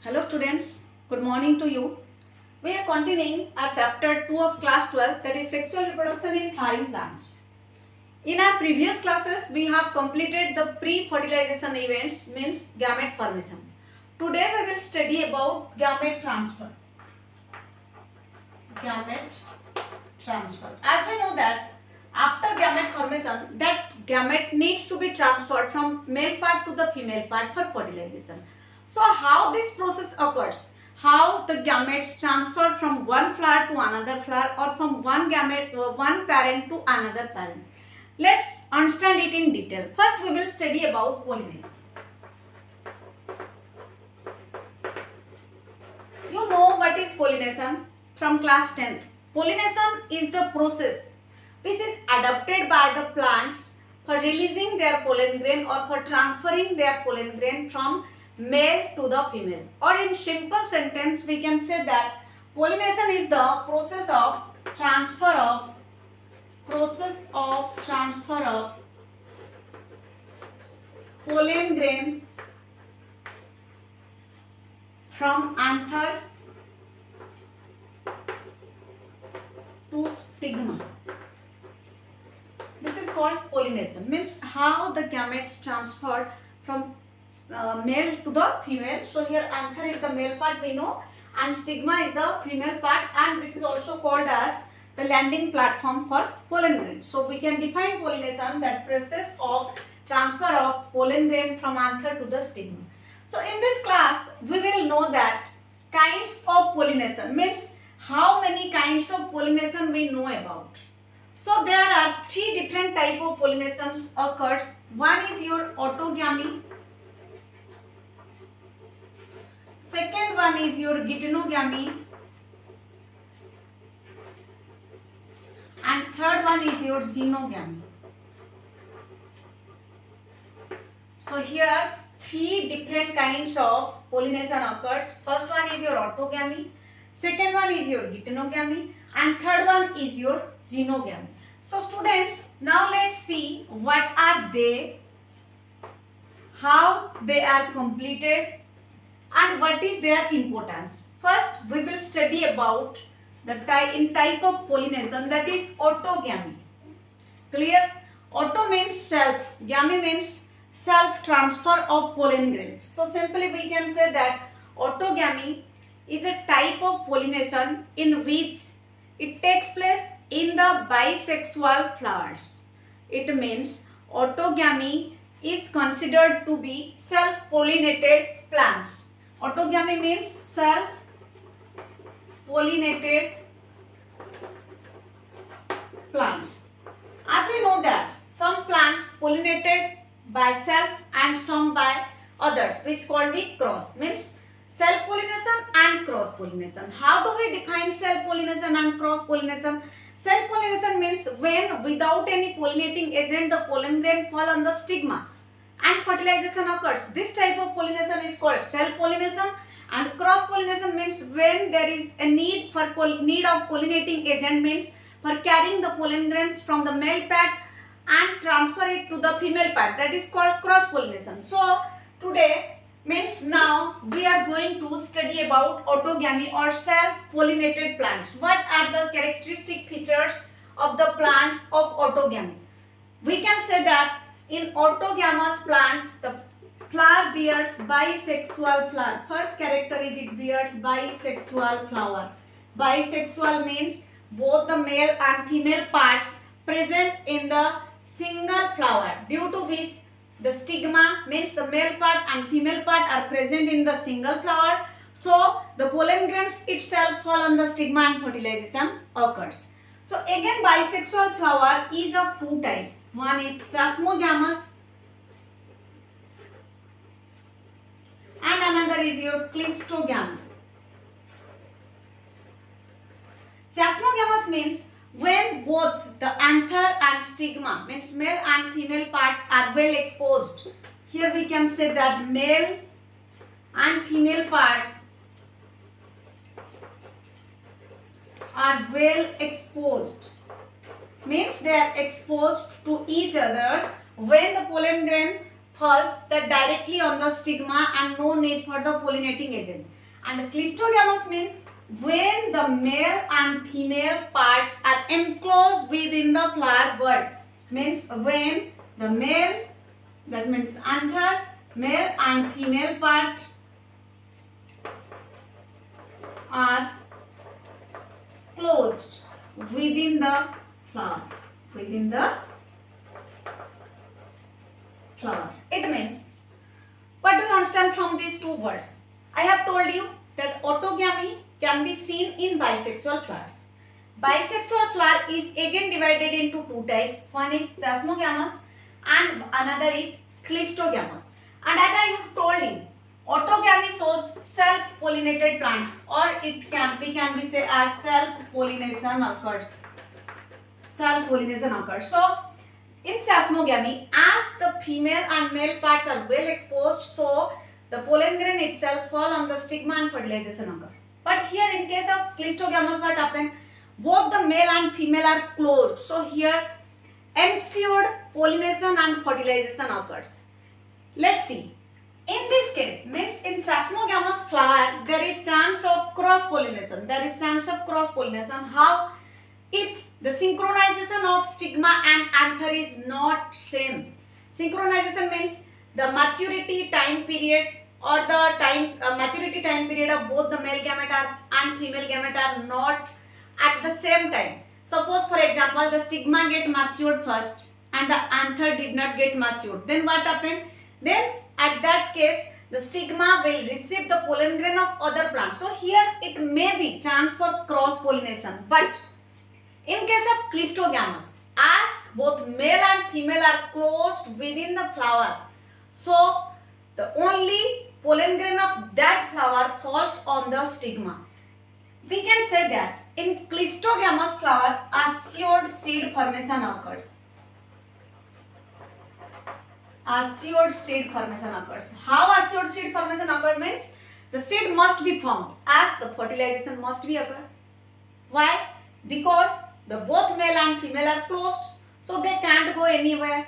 Hello students, good morning to you. We are continuing our chapter 2 of class 12, that is sexual reproduction in flowering plants. In our previous classes, we have completed the pre-fertilization events, means gamete formation. Today we will study about gamete transfer. Gamete transfer. As we know that after gamete formation, that gamete needs to be transferred from male part to the female part for fertilization. So how this process occurs? How the gametes transfer from one flower to another flower or from one one parent to another parent. Let's understand it in detail. First we will study about pollination. You know what is pollination from class 10th. Pollination is the process which is adopted by the plants for releasing their pollen grain or for transferring their pollen grain from male to the female. Or in simple sentence we can say that pollination is the process of transfer of pollen grain from anther to stigma. This is called pollination. Means how the gametes transferred from male to the female. So here anther is the male part we know and stigma is the female part, and this is also called as the landing platform for pollen grain. So we can define pollination, that process of transfer of pollen grain from anther to the stigma. So in this class we will know that kinds of pollination, means how many kinds of pollination we know about. So there are three different type of pollinations occurs. One is your autogamy. Second one is your geitonogamy. And third one is your xenogamy. So here three different kinds of pollination occurs. First one is your autogamy. Second one is your geitonogamy. And third one is your xenogamy. So students, now let's see what are they, how they are completed, and what is their importance. First we will study about the type of pollination, that is autogamy. Clear? Auto means self, gamy means self transfer of pollen grains. So simply we can say that autogamy is a type of pollination in which it takes place in the bisexual flowers. It means autogamy is considered to be self-pollinated plants. Autogamy means self-pollinated plants. As we know that some plants pollinated by self and some by others, which called we cross, means self-pollination and cross-pollination. How do we define self-pollination and cross-pollination? Self-pollination means when without any pollinating agent the pollen grain fall on the stigma and fertilization occurs. This type of pollination is called self-pollination, and cross-pollination means when there is a need of pollinating agent, means for carrying the pollen grains from the male part and transfer it to the female part. That is called cross-pollination. So today means now we are going to study about autogamy or self-pollinated plants. What are the characteristic features of the plants of autogamy? We can say that in autogamous plants the flower bears bisexual flower. First character is it bears bisexual flower. Bisexual means both the male and female parts present in the single flower, due to which the stigma means the male part and female part are present in the single flower. So the pollen grains itself fall on the stigma and fertilization occurs. So again bisexual flower is of two types. One is chasmogamous and another is your clistogamous. Chasmogamous means when both the anther and stigma, means male and female parts, are well exposed. Here we can say that male and female parts are well exposed, means they are exposed to each other when the pollen grain falls that directly on the stigma and no need for the pollinating agent. And clistogamous means when the male and female parts are enclosed within the flower bud. Means when the male, that means anther, male and female part are closed within the flower. Within the flower. It means, what do you understand from these two words? I have told you that autogamy can be seen in bisexual flowers. Bisexual flower is again divided into two types. One is chasmogamous and another is clistogamous. And as I have told you, autogamy shows self-pollinated plants, or we can be say as self-pollination occurs. Self-pollination occurs. So in chasmogamy, as the female and male parts are well exposed, so the pollen grain itself fall on the stigma and fertilization occur. But here in case of clistogamous, what happen? Both the male and female are closed. So here ensured pollination and fertilization occurs. Let's see. In this case, means in chasmogamous flower, there is chance of cross pollination. There is chance of cross pollination. How? If the synchronization of stigma and anther is not same. Synchronization means the maturity time period or the maturity time period of both the male gamete and female gamete are not at the same time. Suppose for example the stigma get matured first and the anther did not get matured. Then what happened? Then at that case the stigma will receive the pollen grain of other plants. So here it may be chance for cross pollination. But in case of clistogamous, as both male and female are closed within the flower, so the only pollen grain of that flower falls on the stigma. We can say that in clistogamous flower, assured seed formation occurs. Assured seed formation occurs. How assured seed formation occurs means the seed must be formed as the fertilization must be occur. Why? Because the both male and female are closed, so they can't go anywhere.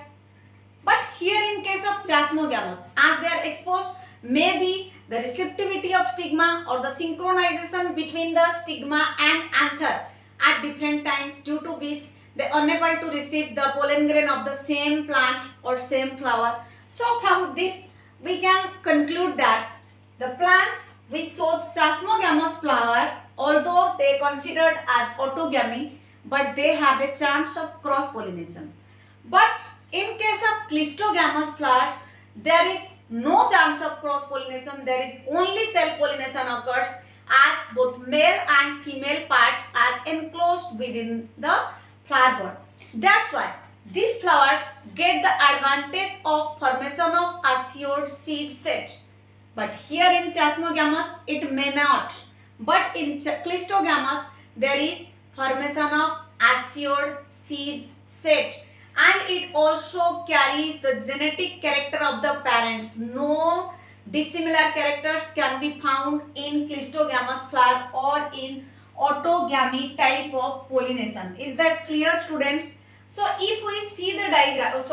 But here in case of chasmogamous, as they are exposed, maybe the receptivity of stigma or the synchronization between the stigma and anther at different times, due to which they are unable to receive the pollen grain of the same plant or same flower. So from this we can conclude that the plants which shows chasmogamous flower, although they are considered as autogamy, but they have a chance of cross pollination. But in case of clistogamous flowers, there is no chance of cross pollination. There is only self pollination occurs as both male and female parts are enclosed within the flower bud. That's why these flowers get the advantage of formation of assured seed set. But here in chasmogamous it may not. But in clistogamous there is formation of assured seed set, and it also carries the genetic character of the parents. No dissimilar characters can be found in clistogamous flower or in autogamy type of pollination. Is that clear, students? So if we see the diagram,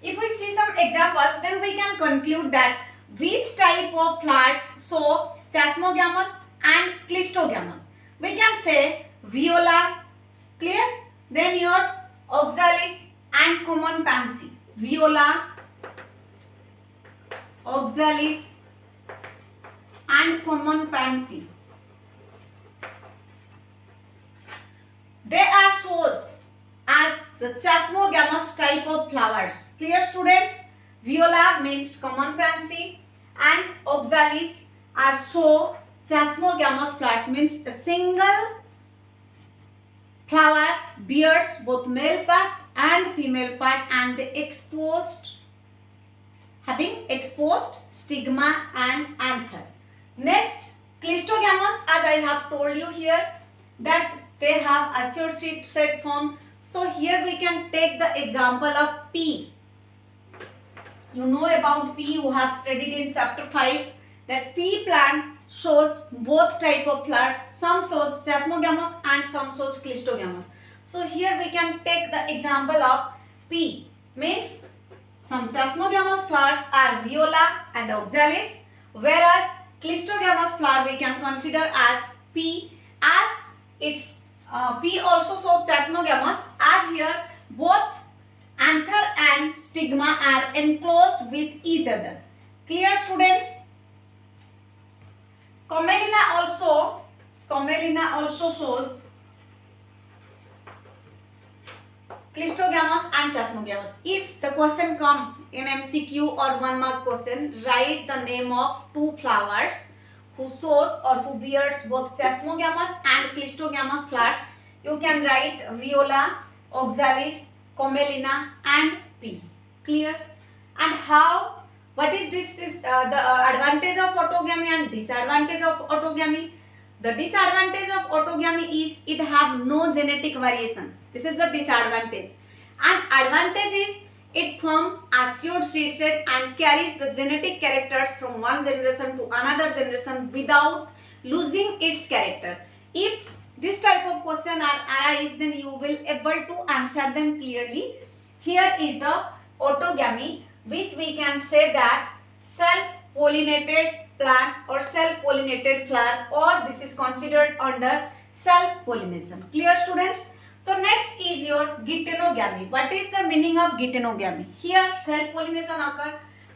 if we see some examples, then we can conclude that which type of flowers show chasmogamous and clistogamous. We can say viola, clear? Then your oxalis and common pansy. Viola, oxalis and common pansy. They are shows as the chasmogamous type of flowers. Clear, students? Viola means common pansy and oxalis are show chasmogamous flowers, means a single flower bears both male part and female part, and the having exposed stigma and anther. Next, clistogamous, as I have told you here, that they have assured seed set form. So here we can take the example of pea. You know about pea, you have studied in chapter 5 that pea plant shows both type of flowers. Some shows chasmogamous and some shows clistogamous. So here we can take the example of pea. Means Some sesamogamous flowers are viola and oxalis, whereas clistogamous flower we can consider as P, as its P also shows sesamogamous, as here both anther and stigma are enclosed with each other. Clear, students? Commelina also shows clistogamous and sesamogamous. If the question come in MCQ or 1 mark question, write the name of two flowers who shows or who bears both sesamogamous and clistogamous flowers. You can write viola, oxalis, commelina and P. Clear? And how? What is this? Is the advantage of autogamy and disadvantage of autogamy? The disadvantage of autogamy is it have no genetic variation. This is the disadvantage. And advantage is it forms assured seed set and carries the genetic characters from one generation to another generation without losing its character. If this type of question are arise, then you will able to answer them clearly. Here is the autogamy, which we can say that self-pollinated plant or self-pollinated flower, or this is considered under self-pollination. Clear, students? So next is your geitonogamy. What is the meaning of geitonogamy? Here self-pollination occur,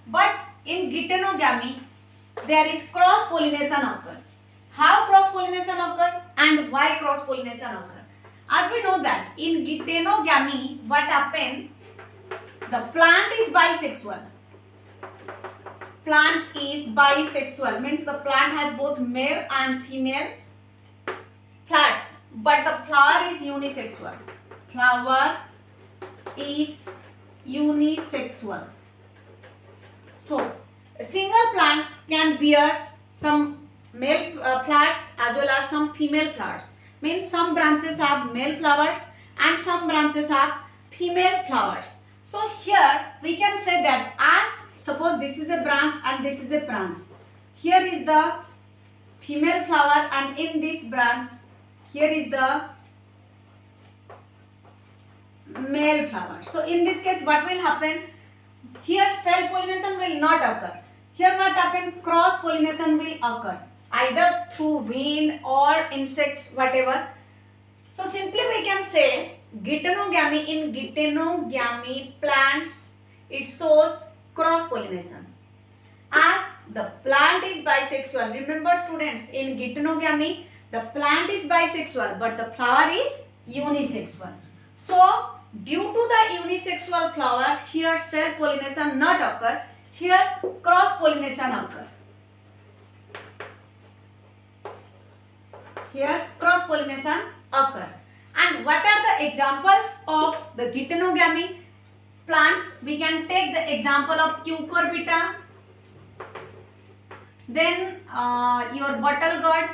but in geitonogamy there is cross-pollination occur. How cross-pollination occur and why cross-pollination occur? As we know that in geitonogamy, what happen? The plant is bisexual. Plant is bisexual, means the plant has both male and female flowers, but the flower is unisexual. Flower is unisexual. So a single plant can bear some male flowers as well as some female flowers. Means some branches have male flowers and some branches have female flowers. So here we can say that as suppose this is a branch and this is a branch. Here is the female flower and in this branch here is the male flower. So in this case what will happen? Here self-pollination will not occur. Here what happen? Cross-pollination will occur either through wind or insects, whatever. So simply we can say geitonogamy, in geitonogamy plants it shows cross-pollination. As the plant is bisexual, remember students, in geitonogamy the plant is bisexual but the flower is unisexual. So due to the unisexual flower, here self-pollination not occur, here cross-pollination occur. Here cross-pollination occur. And what are the examples of the geitonogamy plants? We can take the example of cucurbita, then your bottle gourd,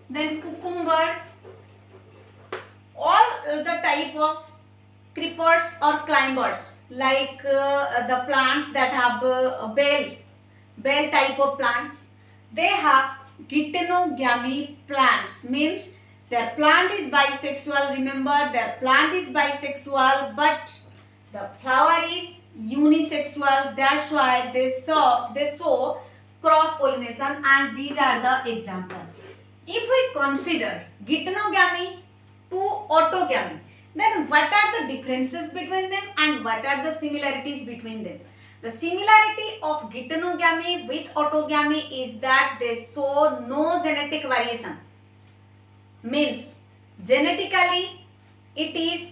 then cucumber, all the type of creepers or climbers, like the plants that have bell type of plants, they have geitonogamy plants, means their plant is bisexual. Remember, their plant is bisexual but the flower is unisexual. That's why they show cross pollination, and these are the examples. If we consider geitonogamy to autogamy, then what are the differences between them and what are the similarities between them? The similarity of geitonogamy with autogamy is that they show no genetic variation. Means genetically it is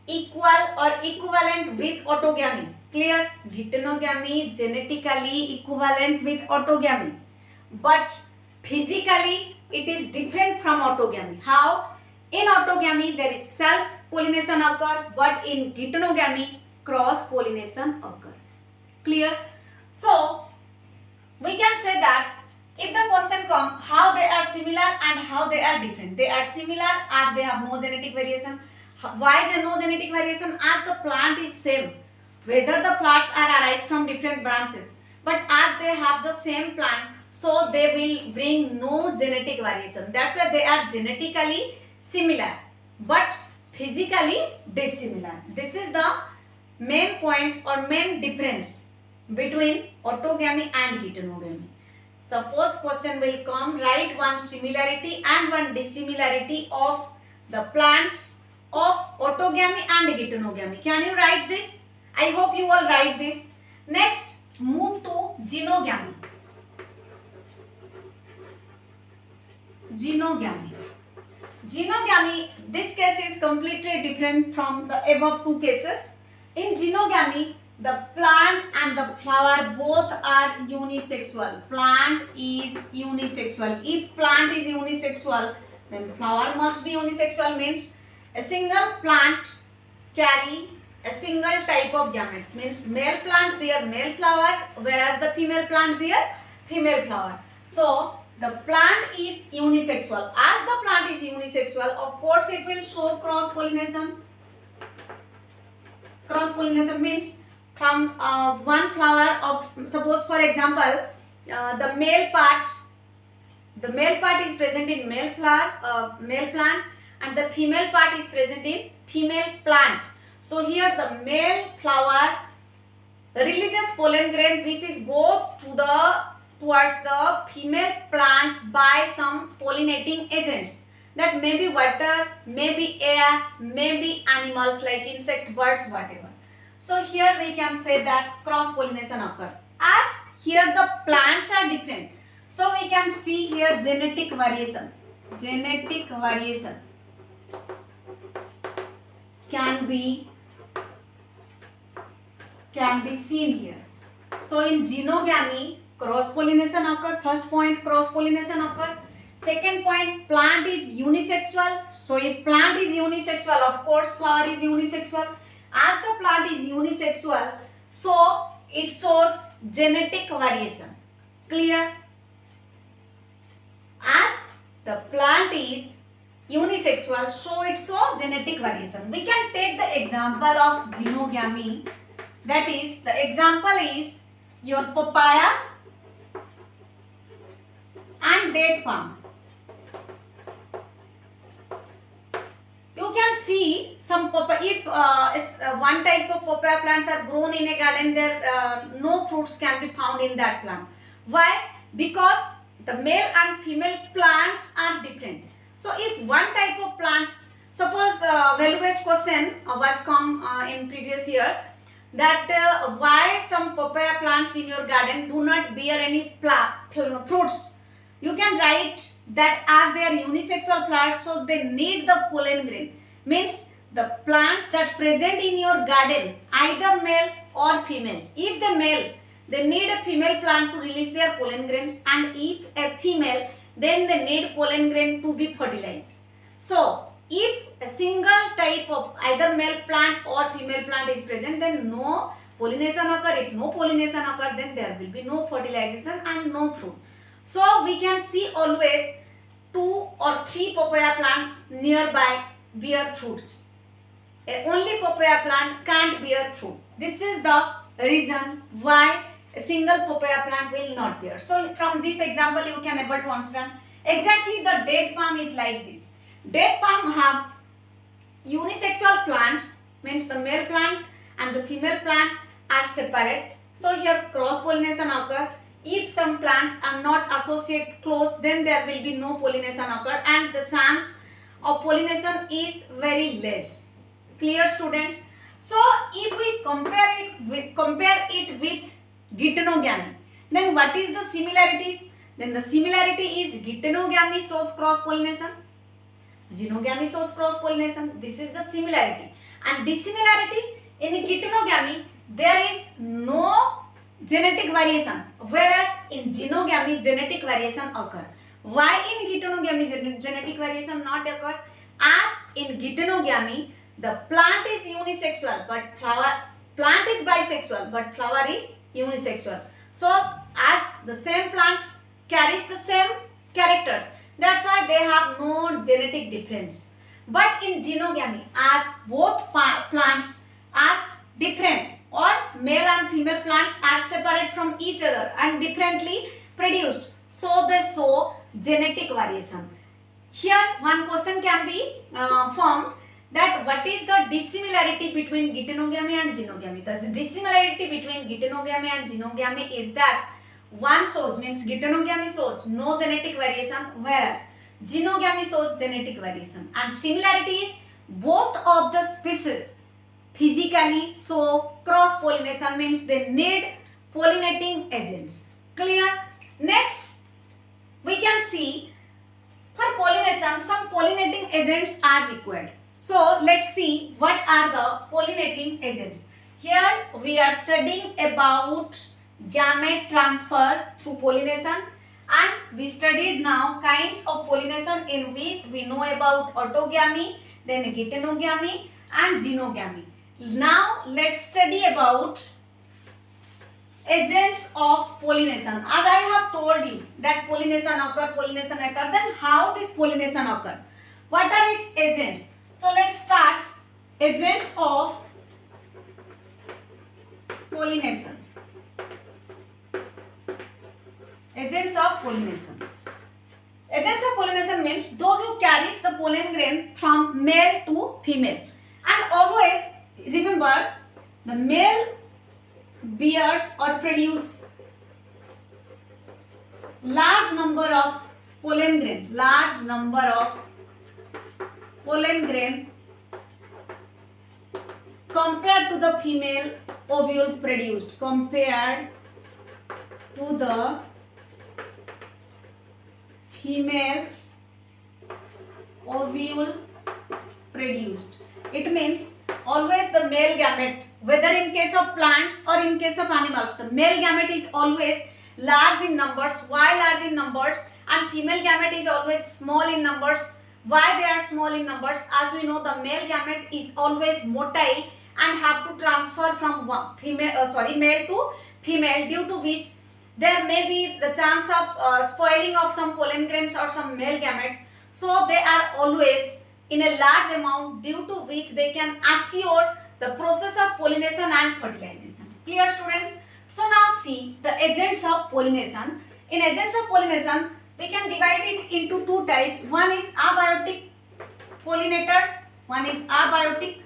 equal or equivalent with autogamy. Clear? Geitonogamy genetically equivalent with autogamy, but physically it is different from autogamy. How? In autogamy there is self pollination occur, but in geitonogamy cross pollination occur. Clear? So we can say that if the question comes how they are similar and how they are different. They are similar as they have no genetic variation. Why there no genetic variation? As the plant is same, whether the flowers are arise from different branches, but as they have the same plant, so they will bring no genetic variation. That's why they are genetically similar, but physically dissimilar. This is the main point or main difference between autogamy and heterogamy. Suppose question will come, write one similarity and one dissimilarity of the plants of autogamy and heterogamy. Can you write this? I hope you will write this. Next, move to xenogamy. Xenogamy, this case is completely different from the above two cases. In xenogamy, the plant and the flower both are unisexual. Plant is unisexual. If plant is unisexual, then flower must be unisexual, means a single plant carry a single type of gametes, means male plant bear male flower, whereas the female plant bear female flower. So the plant is unisexual. As the plant is unisexual, of course it will show cross pollination. Cross pollination means from one flower of, suppose for example, the male part is present in male flower, male plant, and the female part is present in female plant. So here the male flower releases pollen grain which is go towards the female plant by some pollinating agents. That may be water, may be air, may be animals like insect, birds, whatever. So here we can say that cross pollination occurs. As here the plants are different, so we can see here genetic variation. Genetic variation can be seen here. So in xenogamy, cross pollination occur. First point, cross pollination occur. Second point, plant is unisexual. So if plant is unisexual, of course flower is unisexual. As the plant is unisexual, so it shows genetic variation. Clear? As the plant is unisexual, so it shows genetic variation. We can take the example of xenogamy. That is, the example is your papaya and date palm. You can see some papaya. If one type of papaya plants are grown in a garden, there no fruits can be found in that plant. Why? Because the male and female plants are different. So if one type of plants, suppose value-based question was come in previous year, that why some papaya plants in your garden do not bear any fruits. You can write that as they are unisexual plants, so they need the pollen grain. Means the plants that present in your garden, either male or female. If the male, they need a female plant to release their pollen grains, and if a female, then they need pollen grain to be fertilized. So if a single type of either male plant or female plant is present, then no pollination occur. If no pollination occur, then there will be no fertilization and no fruit. So we can see always 2 or 3 papaya plants nearby bear fruits. Only papaya plant can't bear fruit. This is the reason why a single papaya plant will not bear. So from this example you can able to understand. Exactly the date palm is like this. Date palm have unisexual plants, means the male plant and the female plant are separate. So here cross pollination occur. If some plants are not associated close, then there will be no pollination occur, and the chance of pollination is very less. Clear, students? So if we compare it with geitonogamy, then what is the similarities? Then the similarity is geitonogamy shows cross pollination, xenogamy shows cross pollination. This is the similarity. And dissimilarity, in geitonogamy there is no genetic variation, whereas in xenogamy genetic variation occur. Why in geitonogamy genetic variation not occur? As in geitonogamy the plant is unisexual but plant is bisexual but flower is unisexual. So as the same plant carries the same characters, that's why they have no genetic difference. But in xenogamy, as both plants are different, or male and female plants are separate from each other and differently produced, so they show genetic variation. Here one question can be formed that what is the dissimilarity between geitonogamy and xenogamy. The dissimilarity between geitonogamy and xenogamy is that one shows, means geitonogamy shows no genetic variation, whereas xenogamy shows genetic variation. And similarity is both of the species physically show cross pollination, means they need pollinating agents. Clear? Next, we can see for pollination some pollinating agents are required. So let's see what are the pollinating agents. Here we are studying about gamete transfer through pollination, and we studied now kinds of pollination in which we know about autogamy, then geitonogamy and xenogamy. Now let's study about agents of pollination. As I have told you that pollination occur, then how this pollination occur? What are its agents? So let's start. Agents of pollination. Agents of pollination. Agents of pollination means those who carries the pollen grain from male to female. And always remember, the male bears or produce large number of pollen grain. Large number of pollen grain compared to the female ovule produced. Compared to the female ovule produced. It means always the male gamete, whether in case of plants or in case of animals, the male gamete is always large in numbers. Why large in numbers? And female gamete is always small in numbers. Why they are small in numbers? As we know, the male gamete is always motile and have to transfer from male to female, due to which there may be the chance of spoiling of some pollen grains or some male gametes. So they are always in a large amount, due to which they can assure the process of pollination and fertilization. Clear, students? So now see the agents of pollination. In agents of pollination, we can divide it into two types. One is abiotic pollinators, one is abiotic,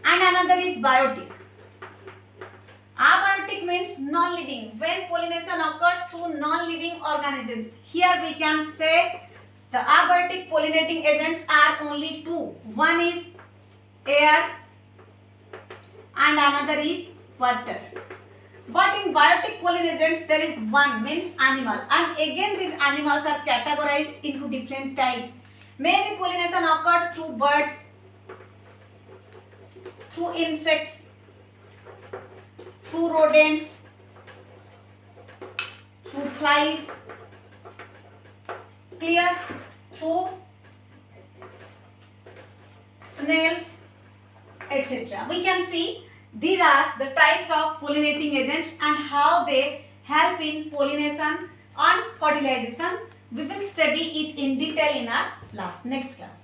and another is biotic. Abiotic means non-living, when pollination occurs through non-living organisms. Here we can say the abiotic pollinating agents are only two. One is air and another is water. But in biotic pollen agents there is one, means animal, and again these animals are categorized into different types. Maybe pollination occurs through birds, through insects, through rodents, through flies. Clear? Through snails, etc. We can see these are the types of pollinating agents and how they help in pollination and fertilization. We will study it in detail in our next class.